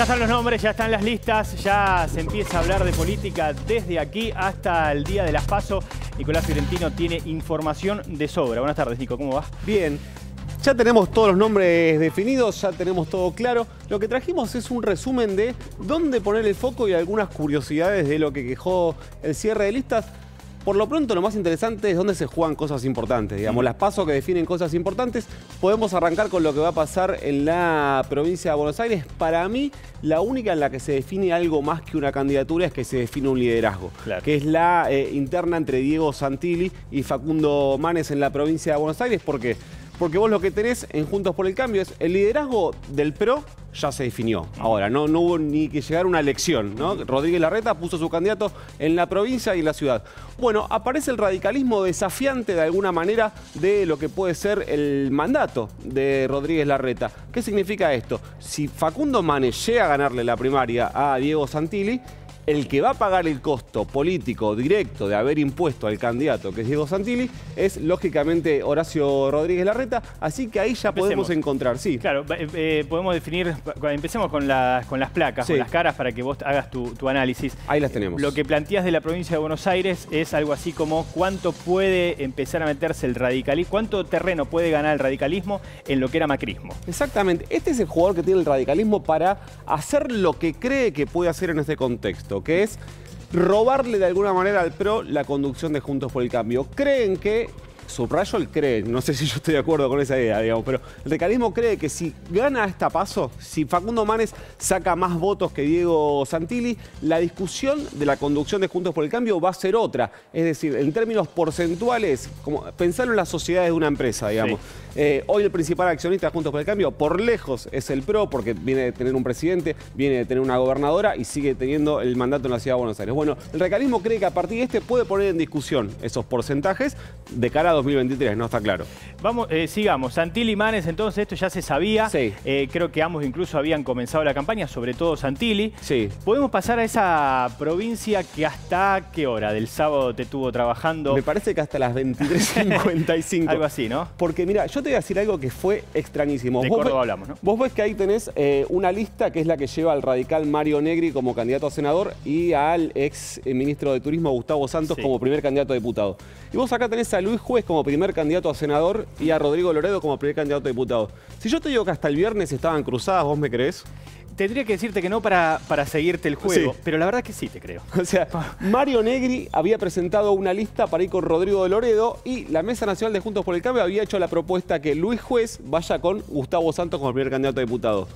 están los nombres, ya están las listas, ya se empieza a hablar de política desde aquí hasta el día de las PASO. Nicolás Fiorentino tiene información de sobra. Buenas tardes, Nico, ¿cómo va? Bien, ya tenemos todos los nombres definidos, ya tenemos todo claro. Lo que trajimos es un resumen de dónde poner el foco y algunas curiosidades de lo que quejó el cierre de listas. Por lo pronto, lo más interesante es dónde se juegan cosas importantes. Digamos, las PASO que definen cosas importantes. Podemos arrancar con lo que va a pasar en la provincia de Buenos Aires. Para mí, la única en la que se define algo más que una candidatura es que se define un liderazgo. Claro. Que es la interna entre Diego Santilli y Facundo Manes en la provincia de Buenos Aires. ¿Por qué? Porque vos lo que tenés en Juntos por el Cambio es el liderazgo del PRO ya se definió. Ahora, no hubo ni que llegar a una elección, ¿no? Rodríguez Larreta puso su candidato en la provincia y en la ciudad. Bueno, aparece el radicalismo desafiante de alguna manera de lo que puede ser el mandato de Rodríguez Larreta. ¿Qué significa esto? Si Facundo Manes llega a ganarle la primaria a Diego Santilli, el que va a pagar el costo político directo de haber impuesto al candidato, que es Diego Santilli, es lógicamente Horacio Rodríguez Larreta, así que ahí ya podemos encontrar, sí. Claro, podemos definir, empecemos con las placas, con las caras, para que vos hagas tu análisis. Ahí las tenemos. Lo que planteas de la provincia de Buenos Aires es algo así como cuánto puede empezar a meterse el radicalismo, cuánto terreno puede ganar el radicalismo en lo que era macrismo. Exactamente, este es el jugador que tiene el radicalismo para hacer lo que cree que puede hacer en este contexto, que es robarle de alguna manera al PRO la conducción de Juntos por el Cambio. Creen que, subrayo el cree, no sé si yo estoy de acuerdo con esa idea, digamos, pero el radicalismo cree que si gana esta PASO, si Facundo Manes saca más votos que Diego Santilli, la discusión de la conducción de Juntos por el Cambio va a ser otra. Es decir, en términos porcentuales, como pensarlo en las sociedades de una empresa, digamos. Sí. Hoy el principal accionista de Juntos por el Cambio, por lejos, es el PRO, porque viene de tener un presidente, viene de tener una gobernadora y sigue teniendo el mandato en la Ciudad de Buenos Aires. Bueno, el radicalismo cree que a partir de este puede poner en discusión esos porcentajes de cara a 2023, ¿no? Está claro. Vamos, sigamos. Santilli y Manes, entonces, esto ya se sabía. Sí. Creo que ambos incluso habían comenzado la campaña, sobre todo Santilli. Sí. ¿Podemos pasar a esa provincia que hasta qué hora del sábado te estuvo trabajando? Me parece que hasta las 23:55. Algo así, ¿no? Porque mira, yo te voy a decir algo que fue extrañísimo. De Córdoba hablamos, ¿no? Vos ves que ahí tenés una lista que es la que lleva al radical Mario Negri como candidato a senador y al ex ministro de Turismo Gustavo Santos como primer candidato a diputado. Y vos acá tenés a Luis Juez como primer candidato a senador y a Rodrigo Loredo como primer candidato a diputado. Si yo te digo que hasta el viernes estaban cruzadas, ¿vos me creés? Tendría que decirte que no para seguirte el juego, pero la verdad que sí te creo. O sea, Mario Negri había presentado una lista para ir con Rodrigo de Loredo y la Mesa Nacional de Juntos por el Cambio había hecho la propuesta que Luis Juez vaya con Gustavo Santos como primer candidato a diputado.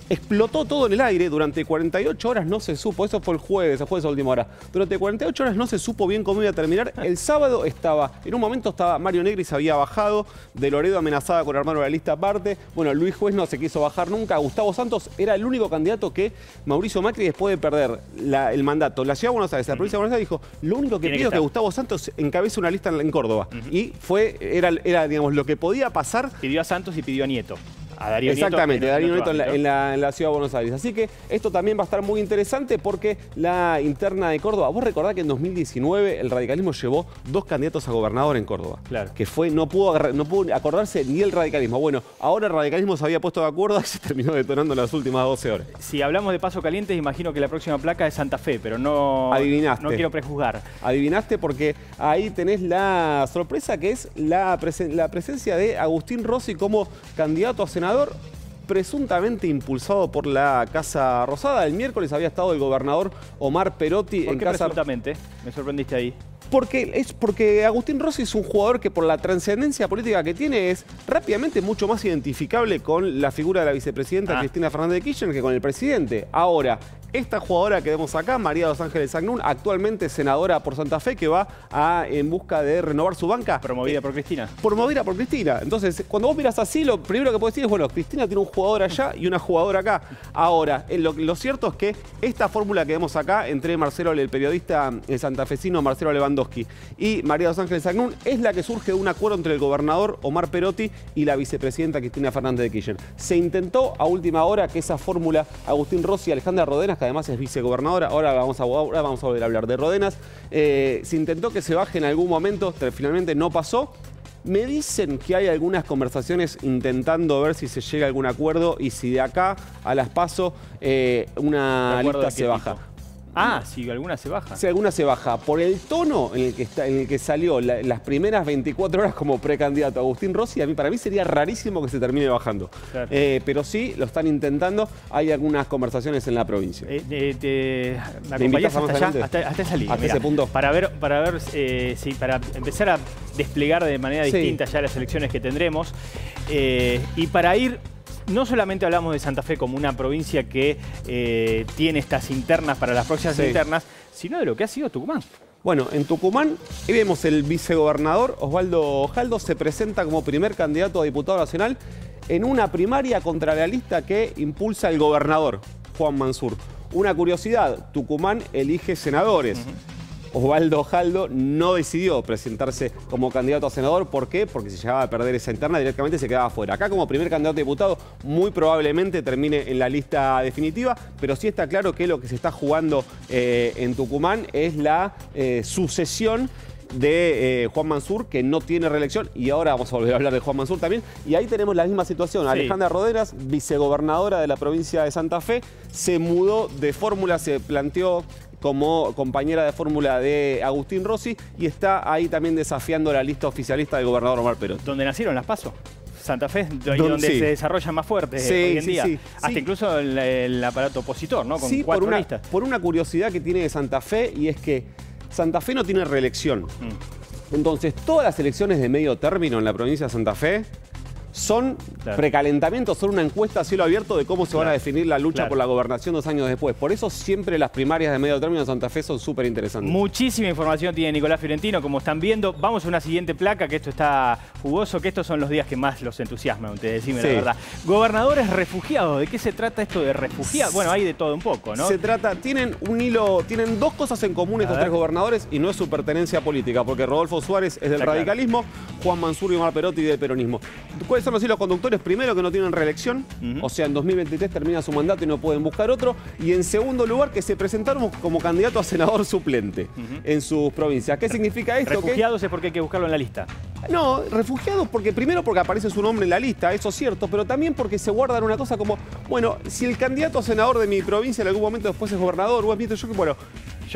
Explotó todo en el aire, durante 48 horas no se supo, eso fue el jueves a última hora. Durante 48 horas no se supo bien cómo iba a terminar. El sábado en un momento estaba Mario Negri, se había bajado, de Loredo amenazaba con armar una lista aparte. Bueno, Luis Juez no se quiso bajar nunca. Gustavo Santos era el único candidato que Mauricio Macri, después de perder el mandato en la Ciudad de Buenos Aires, la provincia de Buenos Aires, dijo, lo único que pido es que Gustavo Santos encabece una lista en Córdoba. Y era, digamos, lo que podía pasar. Pidió a Santos y pidió a Nieto. A Darío Exactamente, Nieto, Darío Nieto en la Ciudad de Buenos Aires. Así que esto también va a estar muy interesante porque la interna de Córdoba, vos recordás que en 2019 el radicalismo llevó 2 candidatos a gobernador en Córdoba. Claro. Que no pudo acordarse ni el radicalismo. Bueno, ahora el radicalismo se había puesto de acuerdo y se terminó detonando en las últimas 12 horas. Si hablamos de paso calientes, imagino que la próxima placa es Santa Fe, pero no, adivinaste. No quiero prejuzgar. Adivinaste porque ahí tenés la sorpresa que es la presencia de Agustín Rossi como candidato a senador, presuntamente impulsado por la Casa Rosada. El miércoles había estado el gobernador Omar Perotti en casa. Presuntamente? Me sorprendiste ahí. Porque Agustín Rossi es un jugador que por la trascendencia política que tiene es rápidamente mucho más identificable con la figura de la vicepresidenta Cristina Fernández de Kirchner que con el presidente. Ahora, esta jugadora que vemos acá, María Dos Ángeles Agnún, actualmente senadora por Santa Fe, que va en busca de renovar su banca. Promovida por Cristina. Promovida por Cristina. Entonces, cuando vos miras así, lo primero que puedes decir es, bueno, Cristina tiene un jugador allá y una jugadora acá. Ahora, lo cierto es que esta fórmula que vemos acá, entre Marcelo, el periodista santafesino Marcelo Lewandowski, y María Dos Ángeles Agnún, es la que surge de un acuerdo entre el gobernador Omar Perotti y la vicepresidenta Cristina Fernández de Kirchner. Se intentó a última hora que esa fórmula, Agustín Rossi y Alejandra Rodenas, que además es vicegobernadora, ahora vamos a volver a hablar de Rodenas, se intentó que se baje en algún momento, pero finalmente no pasó. Me dicen que hay algunas conversaciones intentando ver si se llega a algún acuerdo y si de acá a las PASO una lista se baja. Ah, si alguna se baja. Si alguna se baja. Por el tono en el que salió las primeras 24 horas como precandidato Agustín Rossi, para mí sería rarísimo que se termine bajando. Claro. Pero sí, lo están intentando. Hay algunas conversaciones en la provincia. ¿Me acompañás hasta allá? Hasta esa línea. Hasta ese punto. Para empezar a desplegar de manera distinta ya las elecciones que tendremos. Y para ir... No solamente hablamos de Santa Fe como una provincia que tiene estas internas para las próximas internas, sino de lo que ha sido Tucumán. Bueno, en Tucumán vemos el vicegobernador Osvaldo Jaldo se presenta como primer candidato a diputado nacional en una primaria contra la lista que impulsa el gobernador, Juan Mansur. Una curiosidad, Tucumán elige senadores. Osvaldo Jaldo no decidió presentarse como candidato a senador. ¿Por qué? Porque si llegaba a perder esa interna directamente se quedaba fuera. Acá como primer candidato a diputado muy probablemente termine en la lista definitiva, pero sí está claro que lo que se está jugando en Tucumán es la sucesión de Juan Mansur, que no tiene reelección, y ahora vamos a volver a hablar de Juan Mansur también, y ahí tenemos la misma situación. Sí. Alejandra Rodenas, vicegobernadora de la provincia de Santa Fe, se mudó de fórmula, se planteó como compañera de fórmula de Agustín Rossi y está ahí también desafiando la lista oficialista del gobernador Omar Perotti. ¿Dónde nacieron las PASO? Santa Fe, donde se desarrollan más fuertes hoy en día. Hasta incluso el aparato opositor, ¿no? Con cuatro listas. Por una curiosidad que tiene de Santa Fe, y es que Santa Fe no tiene reelección. Entonces, todas las elecciones de medio término en la provincia de Santa Fe son precalentamientos, son una encuesta a cielo abierto de cómo se van a definir la lucha por la gobernación 2 años después. Por eso siempre las primarias de medio término de Santa Fe son súper interesantes. Muchísima información tiene Nicolás Fiorentino, como están viendo. Vamos a una siguiente placa, que esto está jugoso, que estos son los días que más los entusiasman, decime la verdad. Gobernadores refugiados, ¿de qué se trata esto de refugiados? Bueno, hay de todo un poco, ¿no? Se trata, tienen un hilo, tienen dos cosas en común estos tres gobernadores, y no es su pertenencia política, porque Rodolfo Suárez es del radicalismo, Juan Mansur y Omar Perotti del peronismo. ¿Cuáles son los hilos conductores? Primero, que no tienen reelección, o sea, en 2023 termina su mandato y no pueden buscar otro. Y en segundo lugar, que se presentaron como candidato a senador suplente en sus provincias. ¿Qué significa esto? ¿Refugiados es porque hay que buscarlo en la lista? No, refugiados porque primero porque aparece su nombre en la lista, eso es cierto, pero también porque se guardan una cosa como, bueno, si el candidato a senador de mi provincia en algún momento después es gobernador o es ministro,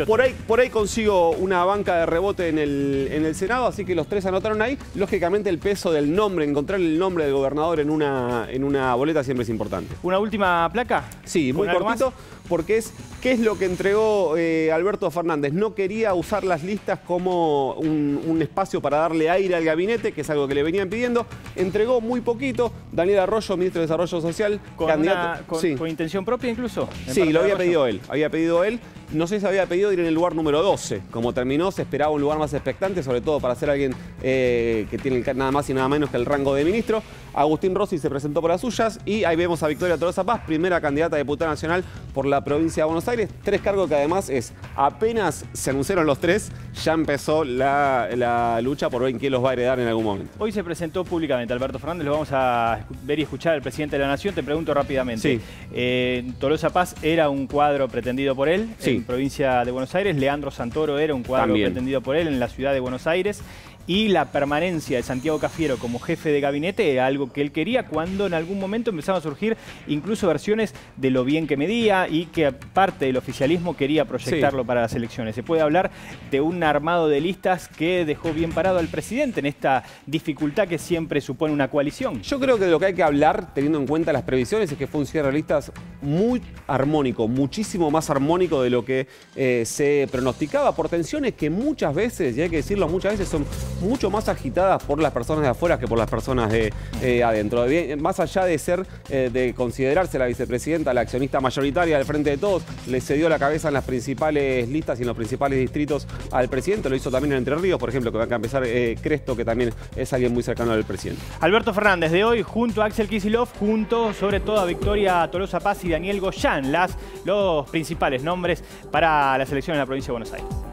por ahí consigo una banca de rebote en el Senado, así que los tres anotaron ahí. Lógicamente el peso del nombre, encontrar el nombre del gobernador en una boleta siempre es importante. ¿Una última placa? Sí, muy cortito, porque es ¿qué es lo que entregó Alberto Fernández? No quería usar las listas como un espacio para darle aire al gabinete, que es algo que le venían pidiendo. Entregó muy poquito. Daniel Arroyo, ministro de Desarrollo Social, candidato. ¿Con intención propia incluso? Sí, lo había pedido él. No sé si había pedido ir en el lugar número 12. Como terminó, se esperaba un lugar más expectante, sobre todo para ser alguien que tiene nada más y nada menos que el rango de ministro. Agustín Rossi se presentó por las suyas y ahí vemos a Victoria Tolosa Paz, primera candidata a diputada nacional por la provincia de Buenos Aires. 3 cargos que además apenas se anunciaron los 3, ya empezó la lucha por ver quién los va a heredar en algún momento. Hoy se presentó públicamente Alberto Fernández, lo vamos a ver y escuchar al presidente de la Nación. Te pregunto rápidamente. Sí. Tolosa Paz era un cuadro pretendido por él en provincia de Buenos Aires. Leandro Santoro era un cuadro pretendido por él en la ciudad de Buenos Aires. Y la permanencia de Santiago Cafiero como jefe de gabinete era algo que él quería, cuando en algún momento empezaron a surgir incluso versiones de lo bien que medía y que parte del oficialismo quería proyectarlo para las elecciones. Se puede hablar de un armado de listas que dejó bien parado al presidente en esta dificultad que siempre supone una coalición. Yo creo que de lo que hay que hablar, teniendo en cuenta las previsiones, es que fue un cierre de listas muy armónico, muchísimo más armónico de lo que se pronosticaba, por tensiones que muchas veces, y hay que decirlo, muchas veces son mucho más agitadas por las personas de afuera que por las personas de adentro. Más allá de ser, de considerarse la vicepresidenta, la accionista mayoritaria del Frente de Todos, le cedió la cabeza en las principales listas y en los principales distritos al presidente. Lo hizo también en Entre Ríos, por ejemplo, que va a empezar Cresto, que también es alguien muy cercano al presidente. Alberto Fernández de hoy, junto a Axel Kicillof, junto sobre todo a Victoria Tolosa Paz y Daniel Goyán, los principales nombres para la selección en la provincia de Buenos Aires.